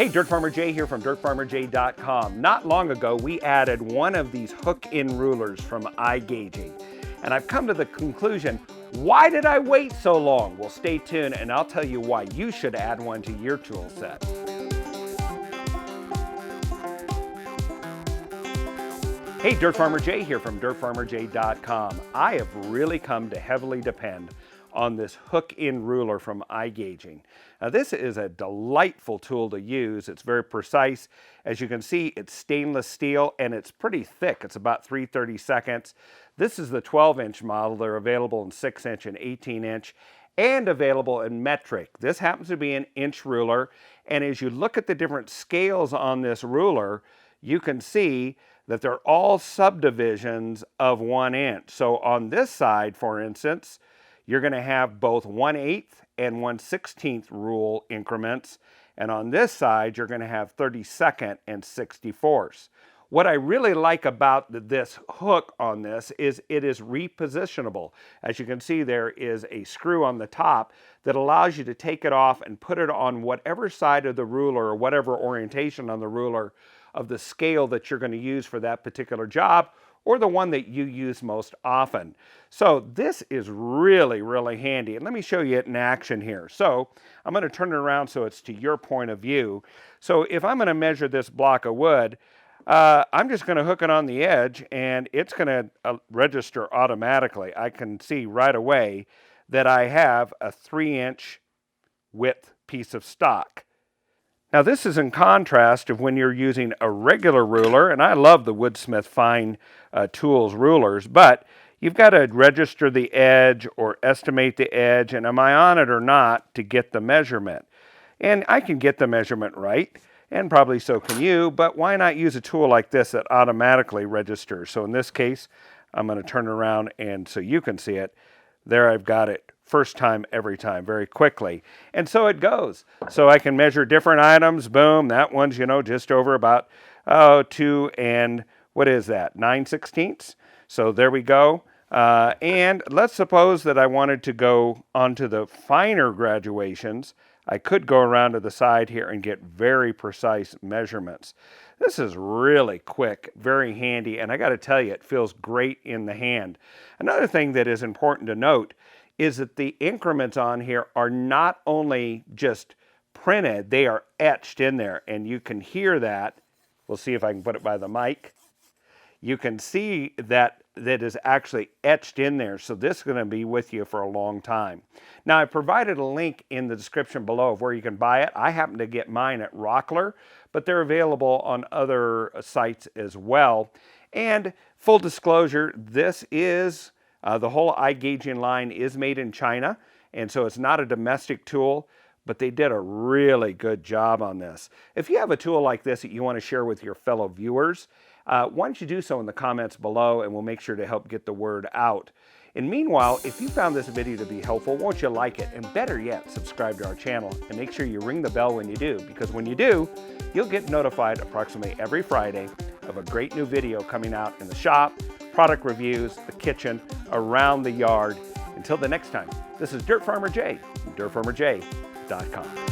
Hey, Dirt Farmer Jay here from dirtfarmerjay.com. Not long ago, we added one of these hook-in rulers from iGagingl. And I've come to the conclusion, why did I wait so long? Well, stay tuned and I'll tell you why you should add one to your tool set. Hey, Dirt Farmer Jay here from dirtfarmerjay.com. I have really come to heavily depend on this hook-in ruler from iGagingl. Now this is a delightful tool to use. It's very precise. As you can see, it's stainless steel and it's pretty thick. It's about 3/32. This is the 12-inch model. They're available in 6-inch and 18-inch and available in metric. This happens to be an inch ruler, and as you look at the different scales on this ruler, you can see that they're all subdivisions of 1 inch. So on this side, for instance, you're going to have both 1/8 and 1/16 rule increments. And on this side, you're going to have 32nd and 64ths. What I really like about this hook on this is it is repositionable. As you can see, there is a screw on the top that allows you to take it off and put it on whatever side of the ruler or whatever orientation on the ruler of the scale that you're going to use for that particular job, or the one that you use most often. So this is really, really handy. And let me show you it in action here. So I'm going to turn it around so it's to your point of view. So if I'm going to measure this block of wood, I'm just going to hook it on the edge and it's going to register automatically. I can see right away that I have a 3-inch width piece of stock. Now this is in contrast to when you're using a regular ruler, and I love the Woodsmith Fine Tools rulers, but you've got to register the edge or estimate the edge, and am I on it or not, to get the measurement. And I can get the measurement right, and probably so can you, but why not use a tool like this that automatically registers? So in this case, I'm going to turn it around and so you can see it. There I've got it. First time, every time, very quickly. And so it goes. So I can measure different items. Boom, that one's, just over about 2 and, what is that, 9/16. So there we go. And let's suppose that I wanted to go onto the finer graduations. I could go around to the side here and get very precise measurements. This is really quick, very handy, and I got to tell you, it feels great in the hand. Another thing that is important to note is that the increments on here are not only just printed, they are etched in there, and you can hear that. We'll see if I can put it by the mic. You can see that is actually etched in there, so this is going to be with you for a long time. Now, I provided a link in the description below of where you can buy it. I happen to get mine at Rockler, but they're available on other sites as well. And full disclosure, this is the whole iGagingl line is made in China, and so it's not a domestic tool, but they did a really good job on this. If you have a tool like this that you want to share with your fellow viewers, why don't you do so in the comments below, and we'll make sure to help get the word out. And meanwhile, if you found this video to be helpful, won't you like it? And better yet, subscribe to our channel and make sure you ring the bell when you do, because when you do, you'll get notified approximately every Friday of a great new video coming out in the shop, product reviews, the kitchen, around the yard. Until the next time, this is Dirt Farmer Jay from dirtfarmerjay.com.